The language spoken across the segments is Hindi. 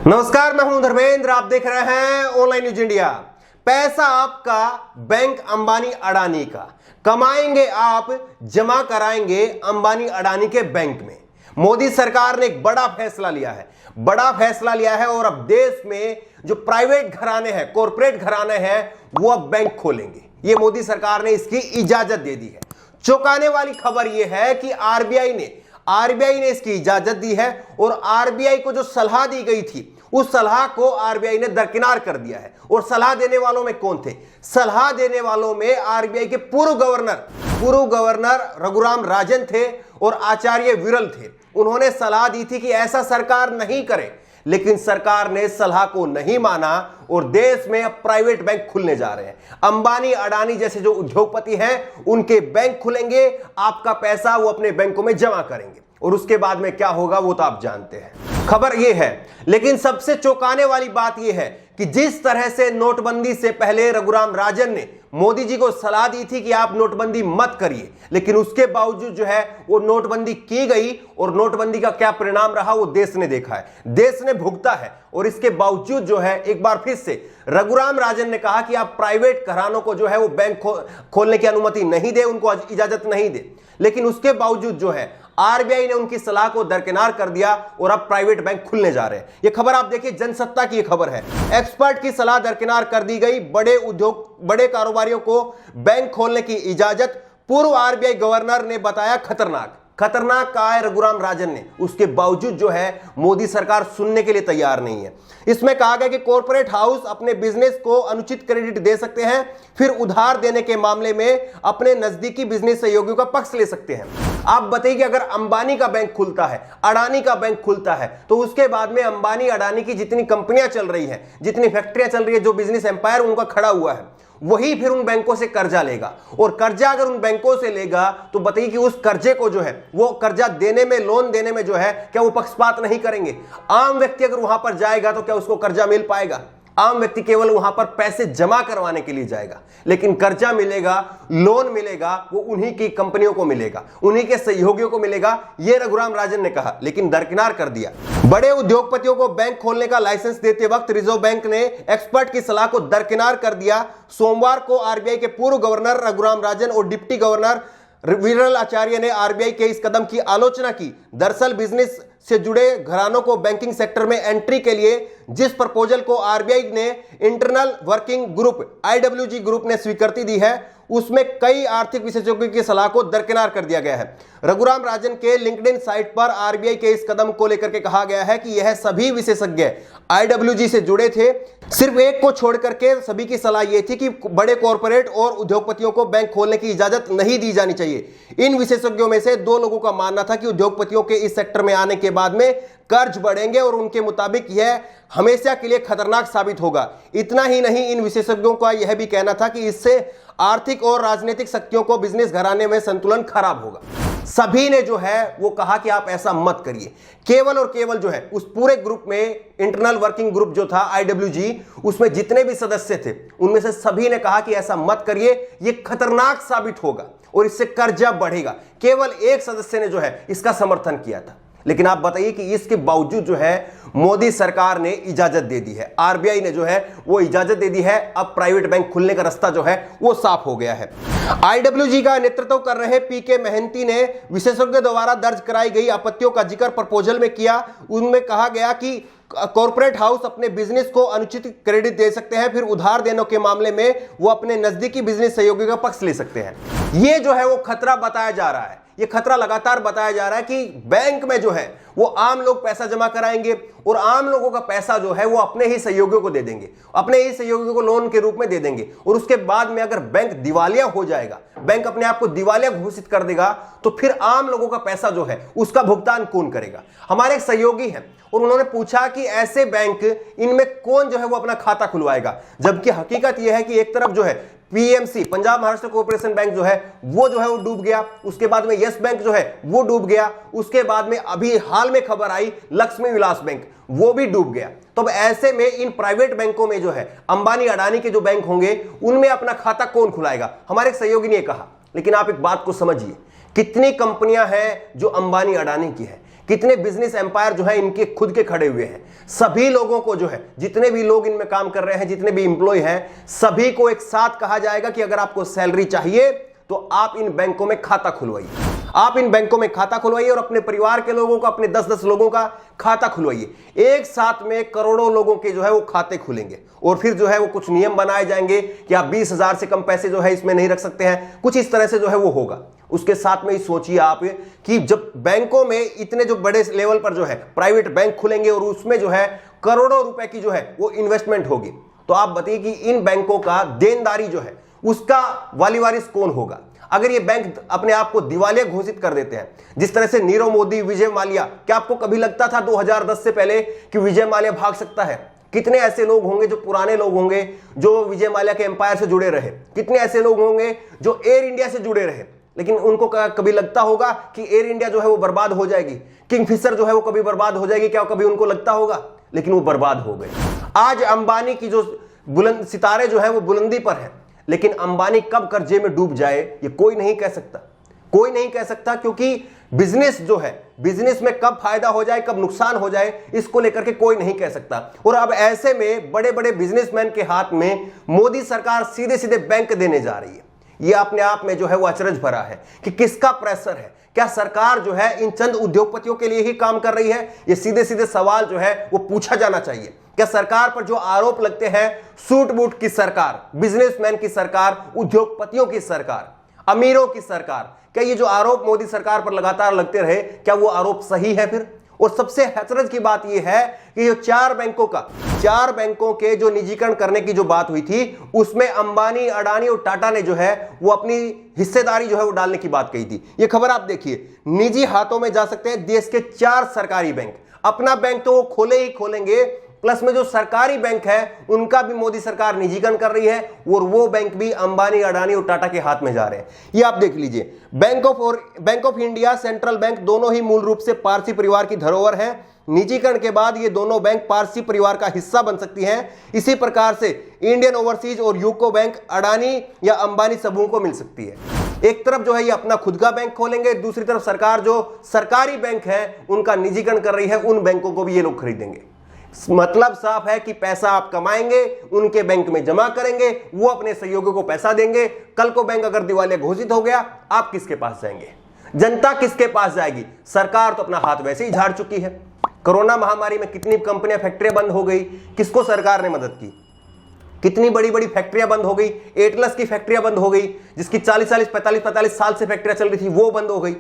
नमस्कार, मैं हूं धर्मेंद्र। आप देख रहे हैं ऑनलाइन न्यूज इंडिया। पैसा आपका, बैंक अंबानी अडानी का। कमाएंगे आप, जमा कराएंगे अंबानी अडानी के बैंक में। मोदी सरकार ने एक बड़ा फैसला लिया है और अब देश में जो प्राइवेट घराने हैं, कॉर्पोरेट घराने हैं, वो अब बैंक खोलेंगे। ये मोदी सरकार ने इसकी इजाजत दे दी है। चौंकाने वाली खबर यह है कि आरबीआई ने इसकी इजाजत दी है और आरबीआई को जो सलाह दी गई थी, उस सलाह को आरबीआई ने दरकिनार कर दिया है। और सलाह देने वालों में कौन थे? सलाह देने वालों में आरबीआई के पूर्व गवर्नर रघुराम राजन थे और आचार्य विरल थे। उन्होंने सलाह दी थी कि ऐसा सरकार नहीं करे, लेकिन सरकार ने सलाह को नहीं माना और देश में अब प्राइवेट बैंक खुलने जा रहे हैं। अंबानी अडानी जैसे जो उद्योगपति हैं, उनके बैंक खुलेंगे। आपका पैसा वो अपने बैंकों में जमा करेंगे और उसके बाद में क्या होगा वो तो आप जानते हैं। खबर ये है, लेकिन सबसे चौंकाने वाली बात यह है कि जिस तरह से नोटबंदी से पहले रघुराम राजन ने मोदी जी को सलाह दी थी कि आप नोटबंदी मत करिए, लेकिन उसके बावजूद जो है वो नोटबंदी की गई और नोटबंदी का क्या परिणाम रहा वो देश ने देखा है, देश ने भुगता है। और इसके बावजूद जो है एक बार फिर से रघुराम राजन ने कहा कि आप प्राइवेट घरानों को जो है वो बैंक खोलने की अनुमति नहीं दे, उनको इजाजत नहीं दे। लेकिन उसके बावजूद जो है आरबीआई ने उनकी सलाह को दरकिनार कर दिया और अब प्राइवेट बैंक खुलने जा रहे हैं। यह खबर आप देखिए, जनसत्ता की यह खबर है। एक्सपर्ट की सलाह दरकिनार कर दी गई। बड़े कारोबारियों को बैंक खोलने की इजाजत। पूर्व आरबीआई गवर्नर ने बताया खतरनाक कहा है रघुराम राजन ने। उसके बावजूद जो है मोदी सरकार सुनने के लिए तैयार नहीं है। इसमें कहा गया कि कॉर्पोरेट हाउस अपने बिजनेस को अनुचित क्रेडिट दे सकते हैं, फिर उधार देने के मामले में अपने नजदीकी बिजनेस सहयोगियों का पक्ष ले सकते हैं। आप बताइए कि अगर अंबानी का बैंक खुलता है, अडानी का बैंक खुलता है, तो उसके बाद में अंबानी अडानी की जितनी कंपनियां चल रही हैं, जितनी फैक्ट्रियां चल रही है, जो बिजनेस एम्पायर उनका खड़ा हुआ है, वही फिर उन बैंकों से कर्जा लेगा। और कर्जा अगर उन बैंकों से लेगा तो बताइए कि उस कर्जे को जो है वो कर्जा देने में, लोन देने में जो है, क्या वो पक्षपात नहीं करेंगे? आम व्यक्ति अगर वहां पर जाएगा तो क्या उसको कर्जा मिल पाएगा? आम व्यक्ति केवल वहां पर पैसे जमा करवाने के लिए जाएगा, लेकिन कर्जा मिलेगा, लोन मिलेगा, वो उन्हीं की कंपनियों को मिलेगा, उन्हीं के सहयोगियों को मिलेगा। ये रघुराम राजन ने कहा, लेकिन दरकिनार कर दिया। बड़े उद्योगपतियों को बैंक खोलने का लाइसेंस देते वक्त रिजर्व बैंक ने एक्सपर्ट की सलाह को दरकिनार कर दिया। सोमवार को आरबीआई के पूर्व गवर्नर रघुराम राजन और डिप्टी गवर्नर विरल आचार्य ने आरबीआई के इस कदम की आलोचना की। दरअसल बिजनेस से जुड़े घरानों को बैंकिंग सेक्टर में एंट्री के लिए जिस प्रपोजल को आरबीआई ने इंटरनल वर्किंग ग्रुप आईडब्ल्यूजी ग्रुप ने स्वीकृति दी है, उसमें कई आर्थिक विशेषज्ञों की सलाह को दरकिनार कर दिया गया है। रघुराम राजन के लिंक्डइन साइट पर आरबीआई के इस कदम को लेकर के कहा गया है कि यह सभी विशेषज्ञ आईडब्ल्यूजी से जुड़े थे। सिर्फ एक को छोड़ करके सभी की सलाह यह थी कि बड़े कॉर्पोरेट और उद्योगपतियों को बैंक खोलने की इजाजत नहीं दी जानी चाहिए। इन विशेषज्ञों में से 2 लोगों का मानना था कि उद्योगपतियों के इस सेक्टर में आने के बाद में कर्ज बढ़ेंगे और उनके मुताबिक यह हमेशा के लिए खतरनाक साबित होगा। इतना ही नहीं, इन विशेषज्ञों का यह भी कहना था कि इससे आर्थिक और राजनीतिक शक्तियों को बिजनेस घराने में संतुलन खराब होगा। सभी ने जो है वो कहा कि आप ऐसा मत करिए। केवल और केवल जो है उस पूरे ग्रुप में, इंटरनल वर्किंग ग्रुप जो था आईडब्ल्यूजी, उसमें जितने भी सदस्य थे उनमें से सभी ने कहा कि ऐसा मत करिए, ये खतरनाक साबित होगा और इससे कर्जा बढ़ेगा। केवल एक सदस्य ने जो है इसका समर्थन किया था। लेकिन आप बताइए कि इसके बावजूद जो है मोदी सरकार ने इजाजत दे दी है, आरबीआई ने जो है वो इजाजत दे दी है। अब प्राइवेट बैंक खुलने का रास्ता जो है वो साफ हो गया है। आईडब्ल्यूजी का नेतृत्व कर रहे पीके महंती ने विशेषज्ञों द्वारा दर्ज कराई गई आपत्तियों का जिक्र प्रपोजल में किया। उनमें कहा गया कि कॉर्पोरेट हाउस अपने बिजनेस को अनुचित क्रेडिट दे सकते हैं, फिर उधार देने के मामले में वो अपने नजदीकी बिजनेस सहयोगियों का पक्ष ले सकते हैं। ये जो है वो खतरा बताया जा रहा है, ये खतरा लगातार बताया जा रहा है कि बैंक में जो है वो आम लोग पैसा जमा कराएंगे और आम लोगों का पैसा जो है वो अपने ही सहयोगियों को दे देंगे, अपने ही सहयोगियों को लोन के रूप में दे देंगे। और उसके बाद में अगर बैंक दिवालिया हो जाएगा, बैंक अपने आप को दिवालिया घोषित कर देगा, तो फिर आम लोगों का पैसा जो है उसका भुगतान कौन करेगा? हमारे एक सहयोगी हैं और उन्होंने पूछा कि ऐसे बैंक, इनमें कौन जो है वो अपना खाता खुलवाएगा? जबकि हकीकत यह है कि एक तरफ जो है PMC, Punjab Maharashtra cooperation bank जो है वो डूब गया, उसके बाद में यस बैंक जो है वो डूब गया, उसके बाद में अभी हाल में खबर आई लक्ष्मी विलास बैंक, वो भी डूब गया। तो अब ऐसे में इन प्राइवेट बैंकों में जो है अंबानी अडानी के जो बैंक होंगे उनमें अपना खाता कौन खुलाएगा? हमारे एक सहयोगी ने कहा। लेकिन आप एक बात को समझिए, कितनी कंपनियां हैं जो अंबानी अडानी की है, कितने बिजनेस एम्पायर जो है इनके खुद के खड़े हुए हैं। सभी लोगों को जो है, जितने भी लोग इनमें काम कर रहे हैं, जितने भी इंप्लॉय हैं, सभी को एक साथ कहा जाएगा कि अगर आपको सैलरी चाहिए तो आप इन बैंकों में खाता खुलवाइए। आप इन बैंकों में खाता खुलवाइए और अपने परिवार के लोगों का, अपने 10-10 लोगों का खाता खुलवाइए। एक साथ में करोड़ों लोगों के जो है वो खाते खुलेंगे और फिर जो है वो कुछ नियम बनाए जाएंगे कि आप 20,000 से कम पैसे जो है इसमें नहीं रख सकते हैं, कुछ इस तरह से जो है वो होगा। उसके साथ में ही सोचिए आप कि जब बैंकों में इतने जो बड़े लेवल पर जो है प्राइवेट बैंक खुलेंगे और उसमें जो है करोड़ों रुपए की जो है वो इन्वेस्टमेंट होगी, तो आप बताइए कि इन बैंकों का देनदारी जो है उसका वाली वारिस कौन होगा। अगर ये बैंक अपने आप को दिवालिया घोषित कर देते हैं, जिस तरह से नीरव मोदी, विजय माल्या, क्या आपको कभी लगता था 2010 से पहले कि विजय माल्या भाग सकता है? कितने ऐसे लोग होंगे जो पुराने लोग होंगे जो विजय माल्या के एम्पायर से जुड़े रहे, कितने ऐसे लोग होंगे जो एयर इंडिया से जुड़े रहे, लेकिन उनको कभी लगता होगा कि एयर इंडिया जो है वो बर्बाद हो जाएगी, किंगफिशर जो है वो कभी बर्बाद हो जाएगी? क्या कभी उनको लगता होगा? लेकिन वो बर्बाद हो गए। आज अंबानी की जो बुलंद सितारे जो है वो बुलंदी पर है, लेकिन अंबानी कब कर्जे में डूब जाए ये कोई नहीं कह सकता, कोई नहीं कह सकता, क्योंकि बिजनेस जो है, बिजनेस में कब फायदा हो जाए, कब नुकसान हो जाए, इसको लेकर के कोई नहीं कह सकता। और अब ऐसे में बड़े बड़े बिजनेसमैन के हाथ में मोदी सरकार सीधे सीधे बैंक देने जा रही है। ये अपने आप में जो है वो अचरज भरा है कि किसका प्रेशर है। क्या सरकार जो है इन चंद उद्योगपतियों के लिए ही काम कर रही है? ये सीधे सीधे सवाल जो है वो पूछा जाना चाहिए। क्या सरकार पर जो आरोप लगते हैं, सूट बूट की सरकार, बिजनेसमैन की सरकार, उद्योगपतियों की सरकार, अमीरों की सरकार, क्या ये जो आरोप मोदी सरकार पर लगातार लगते रहे, क्या वो आरोप सही है फिर? और सबसे हैसरत की बात यह है कि जो 4 बैंकों के जो निजीकरण करने की जो बात हुई थी, उसमें अंबानी, अडानी और टाटा ने जो है वो अपनी हिस्सेदारी जो है वो डालने की बात कही थी। ये खबर आप देखिए, निजी हाथों में जा सकते हैं देश के 4 सरकारी बैंक। अपना बैंक तो वो खोले ही खोलेंगे, प्लस में जो सरकारी बैंक है उनका भी मोदी सरकार निजीकरण कर रही है और वो बैंक भी अंबानी, अडानी और टाटा के हाथ में जा रहे हैं। ये आप देख लीजिए, bank of India, central bank दोनों ही मूल रूप से पारसी परिवार की धरोहर है। निजीकरण के बाद ये दोनों बैंक पारसी परिवार का हिस्सा बन सकती हैं। इसी प्रकार से इंडियन ओवरसीज और यूको बैंक अडानी या अंबानी समूह को मिल सकती है। एक तरफ जो है ये अपना खुद का बैंक खोलेंगे, दूसरी तरफ सरकार जो सरकारी बैंक है उनका निजीकरण कर रही है, उन बैंकों को भी ये लोग खरीदेंगे। मतलब साफ है कि पैसा आप कमाएंगे, उनके बैंक में जमा करेंगे, वो अपने सहयोगियों को पैसा देंगे। कल को बैंक अगर दिवालिया घोषित हो गया, आप किसके पास जाएंगे? जनता किसके पास जाएगी? सरकार तो अपना हाथ वैसे ही झाड़ चुकी है। कोरोना महामारी में कितनी कंपनियां, फैक्ट्रियां बंद हो गई, किसको सरकार ने मदद की? कितनी बड़ी बड़ी फैक्ट्रियां बंद हो गई। एटलस की फैक्ट्रियां बंद हो गई, जिसकी 40-40, 45-45 साल से फैक्ट्रियां चल रही थी, वो बंद हो गई।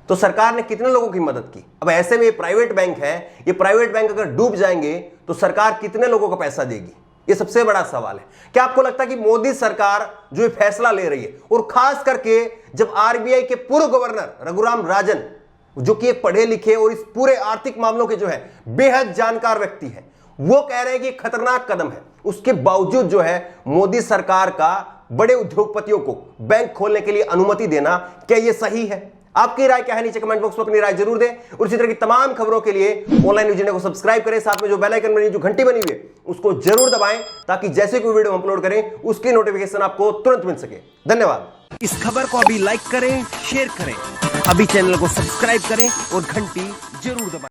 तो सरकार ने कितने लोगों की मदद की? अब ऐसे में ये प्राइवेट बैंक है, ये प्राइवेट बैंक अगर डूब जाएंगे तो सरकार कितने लोगों का पैसा देगी? ये सबसे बड़ा सवाल है। क्या आपको लगता है कि मोदी सरकार जो ये फैसला ले रही है, और खास करके जब आरबीआई के पूर्व गवर्नर रघुराम राजन, जो कि एक पढ़े लिखे और इस पूरे आर्थिक मामलों के जो है बेहद जानकार व्यक्ति है, वो कह रहे हैं कि खतरनाक कदम है, उसके बावजूद जो है मोदी सरकार का बड़े उद्योगपतियों को बैंक खोलने के लिए अनुमति देना, क्या यह सही है? आपकी राय क्या है? नीचे कमेंट बॉक्स में अपनी राय जरूर दें और इसी तरह की तमाम खबरों के लिए ऑनलाइन न्यूज इंडिया को सब्सक्राइब करें, साथ में जो बेल आइकन बनी, जो घंटी बनी हुई है उसको जरूर दबाएं, ताकि जैसे कोई वीडियो अपलोड करें उसकी नोटिफिकेशन आपको तुरंत मिल सके। धन्यवाद। इस खबर को अभी लाइक करें, शेयर करें, अभी चैनल को सब्सक्राइब करें और घंटी जरूर दबाएं।